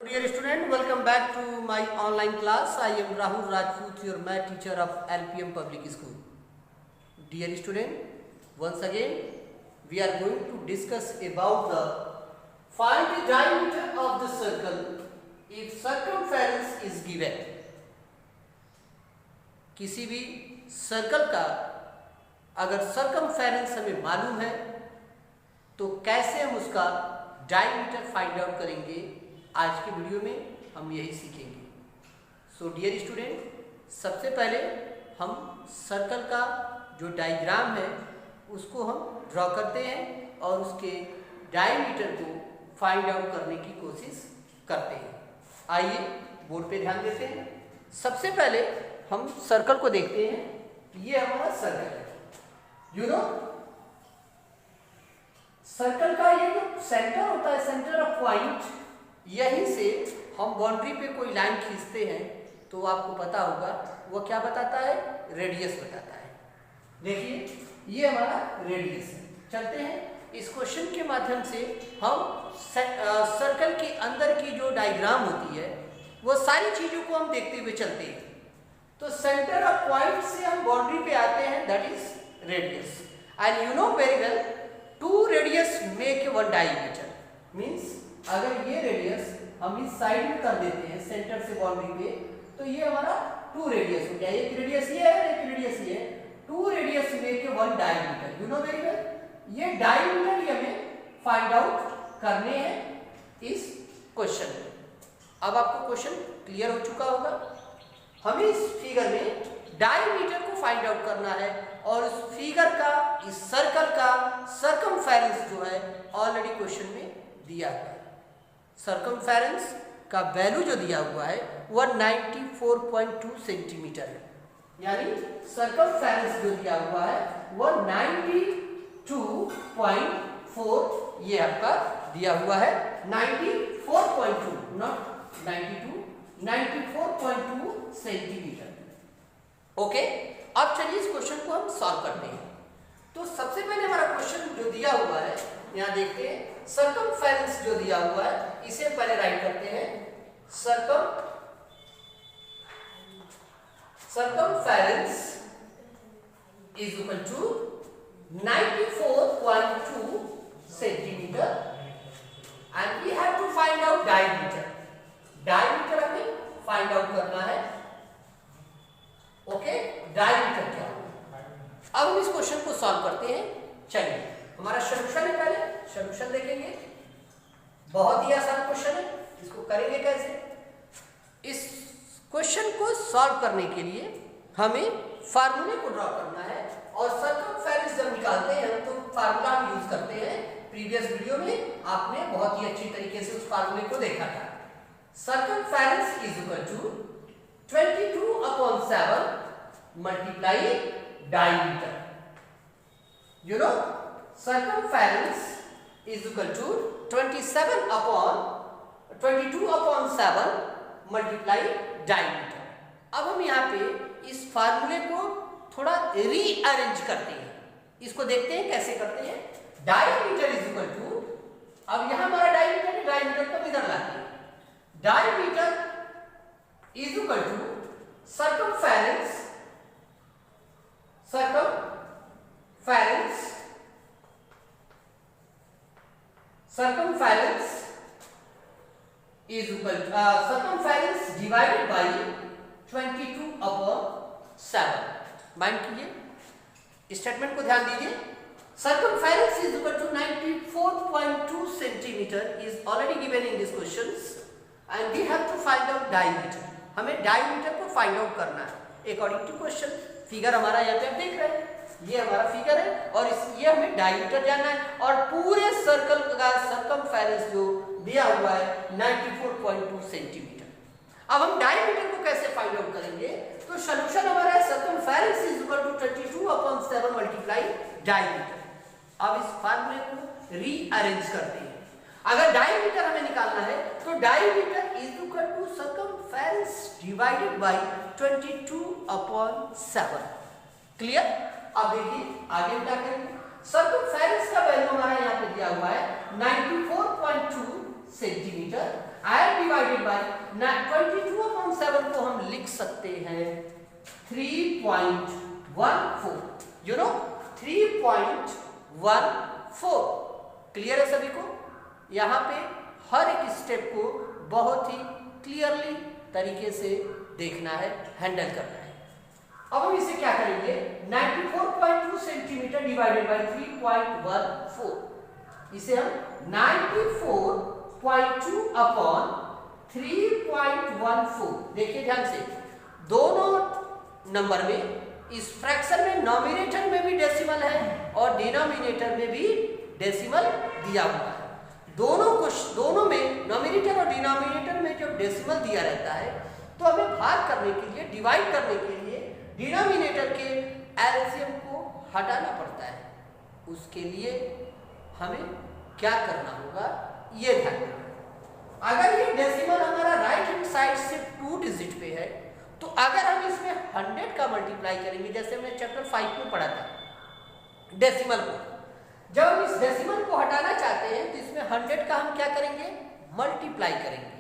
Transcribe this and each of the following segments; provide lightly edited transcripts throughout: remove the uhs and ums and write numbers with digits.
Dear student, welcome back to my online class. I am Rahul Rajput, your math teacher of LPM Public School. Dear student, once again we are going to discuss about the find the diameter of the circle if circumference is given. किसी भी circle का अगर circumference हमें मालूम है तो कैसे हम उसका डायमीटर फाइंड आउट करेंगे, आज के वीडियो में हम यही सीखेंगे. सो डियर स्टूडेंट, सबसे पहले हम सर्कल का जो डायग्राम है उसको हम ड्रॉ करते हैं और उसके डायमीटर को फाइंड आउट करने की कोशिश करते हैं. आइए बोर्ड पे ध्यान देते हैं. सबसे पहले हम सर्कल को देखते हैं. ये हमारा सर्कल है. यू नो सर्कल का ये जो सेंटर होता है, सेंटर ऑफ पॉइंट, यहीं से हम बाउंड्री पे कोई लाइन खींचते हैं तो आपको पता होगा वो क्या बताता है, रेडियस बताता है. देखिए ये हमारा रेडियस है. चलते हैं इस क्वेश्चन के माध्यम से हम सर्कल के अंदर की जो डायग्राम होती है वो सारी चीजों को हम देखते हुए चलते हैं. तो सेंटर ऑफ पॉइंट से हम बाउंड्री पे आते हैं, that is radius. And you know very well, two radius make one diameter. Means अगर ये रेडियस हम इस साइड में कर देते हैं सेंटर से बाउंड्री पे, तो ये हमारा टू रेडियस हो गया. एक रेडियस ये है, एक रेडियस ये है. Two radius make one diameter. You know very well, ये डायमीटर ही हमें फाइंड आउट करने हैं इस क्वेश्चन में. अब आपको क्वेश्चन क्लियर हो चुका होगा. हमें इस फिगर में डायमीटर को फाइंड आउट करना है और उस फिगर का, इस सर्कल का सर्कमफेरेंस जो है ऑलरेडी क्वेश्चन में दिया हुआ है. सर्कमफेरेंस का वैल्यू जो दिया हुआ है 194.2 सेंटीमीटर है. यानी सर्कमफेरेंस जो दिया हुआ है 192.4, ये आपका दिया हुआ है 94.2, नॉट 92, 94.2 सेंटीमीटर. ओके, अब चलिए इस क्वेश्चन को हम सॉल्व करते हैं. तो सबसे पहले हमारा क्वेश्चन जो दिया हुआ है, यहां देखते हैं सर्कमफेरेंस जो दिया हुआ है इसे पहले राइट करते हैं. Circumference is equal to 94.2 centimetre and we have to find out diameter. Diameter हमें फाइंड आउट करना है. ओके, डायमीटर क्या होगा. अब हम इस क्वेश्चन को सॉल्व करते हैं. चलिए, हमारा सॉल्यूशन है. पहले सॉल्यूशन देखेंगे. बहुत ही आसान क्वेश्चन है. इसको करेंगे कैसे? इस क्वेश्चन को सॉल्व करने के लिए हमें फार्मूले को ड्रॉ करना है और सर्कमफेरेंस जब निकालते हैं तो फार्मूला हम यूज करते हैं. प्रीवियस वीडियो में आपने बहुत ही अच्छी तरीके से उस फार्मूले को देखा था. Circumference is equal to 22/7 multiply diameter. You know circumference is equal to 22/7 multiply diameter. अब हम यहाँ पे इस फार्मूले को थोड़ा रीअरेंज करते हैं. इसको देखते हैं कैसे करते हैं. डायमीटर इज इक्वल टू, अब यहाँ हमारा डायमीटर है, डायमीटर को इधर लाते हैं. Diameter is equal to circumference is equal to circumference divided by 22/7. Mind कीजिए, स्टेटमेंट को ध्यान दीजिए. Circumference is equal to 94.2 centimeter is already given in this questions and we have to find out diameter. हमें diameter को find out करना है according to question. Figure हमारा यहाँ पे आप देख रहे हैं, ये हमारा फिगर है और ये हमें डायमीटर जानना है और पूरे सर्कल का सर्कमफेरेंस जो दिया हुआ है 94.2 सेंटीमीटर. अब हम डायमीटर को कैसे फाइंड आउट करेंगे? तो सॉल्यूशन हमारा है circumference is equal to 22/7 multiply diameter. अब इस फार्मूले को रीअरेंज करते हैं. अगर डायमीटर हमें निकालना है तो diameter is equal to circumference divided by 22/7. Clear? अब देखिए आगे क्या करेंगे. सर्कमफेरेंस का वैल्यू हमारा यहाँ पे दिया हुआ है 94.2 सेंटीमीटर एंड डिवाइडेड बाय 22/7 को हम लिख सकते हैं 3.14, यू नो 3.14। क्लियर है सभी को? यहाँ पे हर एक स्टेप को बहुत ही क्लियरली तरीके से देखना है, हैंडल करना है। अब हम इसे क्या करेंगे, 94.2 सेंटीमीटर डिवाइडेड बाय 3.14, इसे हम 94.2 अपॉन 3.14। देखिए ध्यान से, दोनों नंबर में, इस फ्रैक्शन में नॉमिनेटर में भी डेसिमल है और डिनोमिनेटर में भी डेसिमल दिया हुआ है। दोनों में, नॉमिनेटर और डिनोमिनेटर में जब डेसिमल दिया रहता है तो हमें भाग करने के लिए, डिवाइड करने के लिए डिनोमिनेटर के एलसीएम को हटाना पड़ता है। उसके लिए हमें क्या करना होगा, ये ध्यान रखना। अगर ये डेसिमल हमारा राइट हैंड साइड से 2 डिजिट पे है, तो अगर हम इसमें 100 का मल्टीप्लाई करेंगे, जैसे हमने चैप्टर 5 में पढ़ा था डेसिमल को, जब हम इस डेसिमल को हटाना चाहते हैं तो इसमें 100 का हम क्या करेंगे, मल्टीप्लाई करेंगे।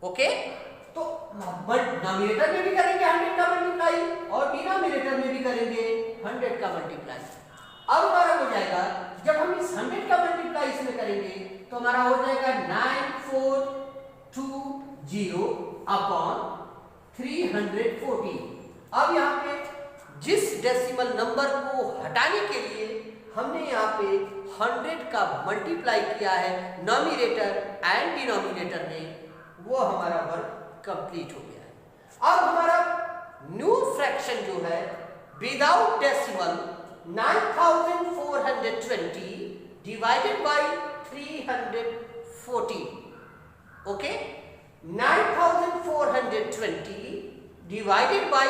ओके, तो नॉमिनेटर में भी करेंगे 100 का मल्टीप्लाई और डिनोमिनेटर में भी करेंगे 100 का मल्टीप्लाई। अब हमारा हो जाएगा, जब हम इस 100 का मल्टीप्लाई इसमें करेंगे तो हमारा हो जाएगा 9420 अपॉन 314। अब यहाँ पे जिस डेसिमल नंबर को हटाने के लिए हमने यहाँ पे 100 का मल्टीप्लाई किया है नॉमिनेटर एंड डिनोमिनेटर में, वो हमारा वर्क कंप्लीट हो गया है। अब हमारा न्यू फ्रैक्शन जो है without decimal 9420 divided by 314। Okay, 9420 divided by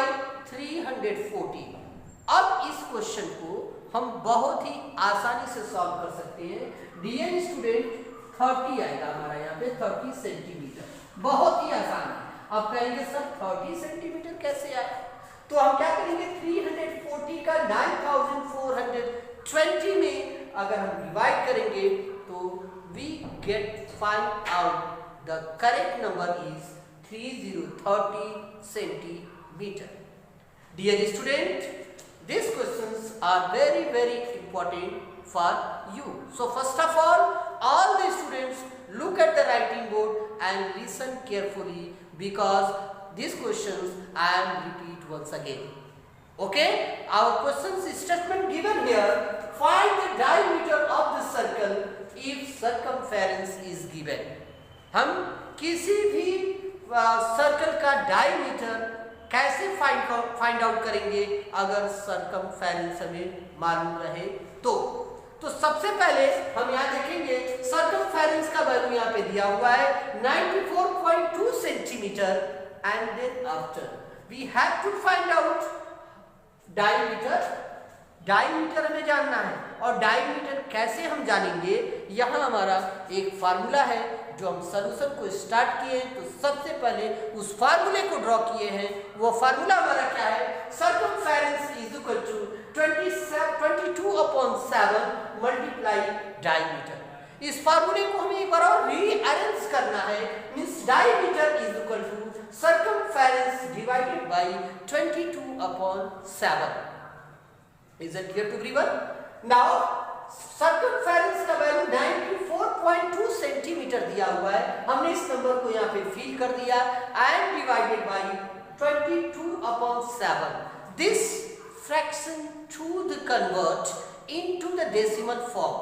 314। अब इस क्वेश्चन को हम बहुत ही आसानी से सॉल्व कर सकते हैं। डियर स्टूडेंट, 30 आएगा हमारा यहाँ पे, 30 सेंटीमीटर, बहुत ही आसान है। अब कहेंगे सर 30 सेंटीमीटर कैसे आए, तो हम क्या करेंगे, 340 का 9420 में अगर हम डिवाइड करेंगे तो we get find out the correct number is 3030 centimetre. Dear student, these questions are very important for you. So first of all the students look at the writing board and listen carefully, because these questions I am repeat once again. Okay, our questions statement given here: find the diameter of the circle if circumference is given. हम किसी भी circle का diameter कैसे find out करेंगे अगर circumference हमें मालूम रहे तो सबसे पहले हम यहाँ देखेंगे सर्कमफेरेंस का वैल्यू यहाँ पे दिया हुआ है 94.2 centimetre, and then after we have to find out diameter. Diameter हमें जानना है, और डायमीटर कैसे हम जानेंगे, यहाँ हमारा एक फार्मूला है जो हम सॉल्यूशन को स्टार्ट किए हैं। तो सबसे पहले उस फार्मूले को ड्रॉ किए हैं। वो फार्मूला हमारा क्या है, circumference is equal to 22/7 multiply diameter. इस फार्मूले को हमें एक बार और रीअरेंज करना है, means diameter is equal to circumference divided by 22/7। Is it clear to everyone? Now circumference का वैल्यू 94.2 सेंटीमीटर दिया हुआ है, हमने इस नंबर को यहाँ पे फिल कर दिया and divided by 22/7। This fraction to the convert into the decimal form,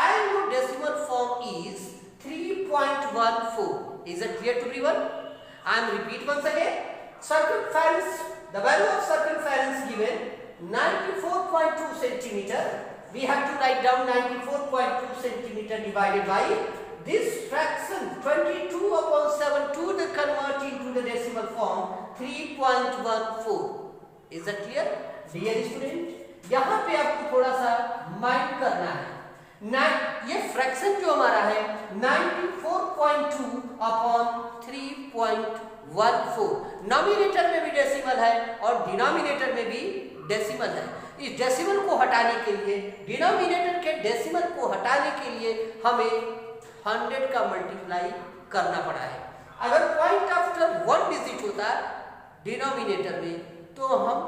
and your decimal form is 3.14. Is it clear to everyone? I am repeat once again. Circumference, the value of circumference given 94.2 centimeter. We have to write down 94.2 centimeter divided by this fraction 22/7 to the convert into the decimal form 3.14. Is that clear? Dear student, यहाँ पे आपको थोड़ा सा mind करना है। ये fraction जो हमारा है 94.2/3.14, नॉमिनेटर में भी डेसिमल है और डिनोमिनेटर में भी डेसिमल है। इस डेसिमल को हटाने के लिए, डिनोमिनेटर के डेसिमल को हटाने के लिए हमें 100 का मल्टीप्लाई करना पड़ा है। अगर पॉइंट आफ्टर 1 डिजिट होता डिनोमिनेटर में तो हम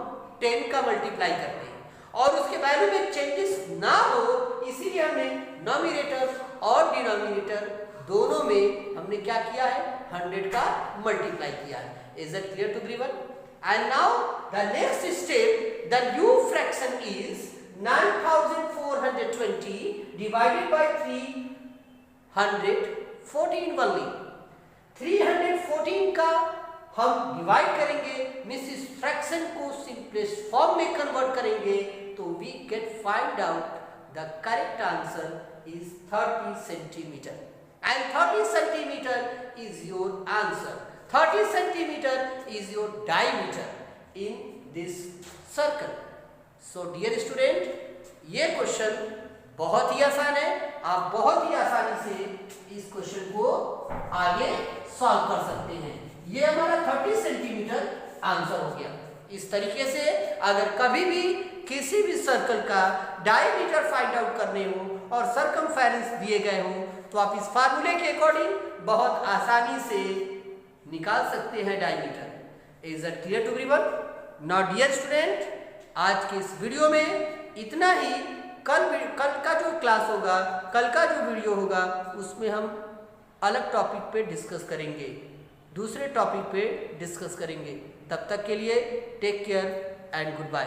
10 का मल्टीप्लाई करते हैं और उसके वैल्यू में चेंजेस ना हो, इसीलिए हमने नोमिनेटर और डिनोमिनेटर दोनों में हमने क्या किया है, 100 का मल्टीप्लाई किया है। Is it clear to everyone? And now the next step, the new fraction is 9420 divided by 314 only. 314 का हम डिवाइड करेंगे, मींस इस फ्रैक्शन को सिंपलेस्ट फॉर्म में कन्वर्ट करेंगे, तो we get find out the correct answer is 30 centimetre and 30 centimetre is your answer. 30 centimetre is your diameter in this circle. So dear student, ये question बहुत ही आसान है, आप बहुत ही आसानी से इस क्वेश्चन को आगे सॉल्व कर सकते हैं। ये हमारा 30 सेंटीमीटर आंसर हो गया। इस तरीके से अगर कभी भी किसी भी सर्कल का डायमीटर फाइंड आउट करने हो और सरकमफेरेंस दिए गए हो, तो आप इस फार्मूले के अकॉर्डिंग बहुत आसानी से निकाल सकते हैं diameter. Is it clear to everyone? Now dear student, आज के इस वीडियो में इतना ही। कल का जो क्लास होगा, कल का जो वीडियो होगा, उसमें हम अलग टॉपिक पे डिस्कस करेंगे, दूसरे टॉपिक पे डिस्कस करेंगे। तब तक के लिए take care and good bye.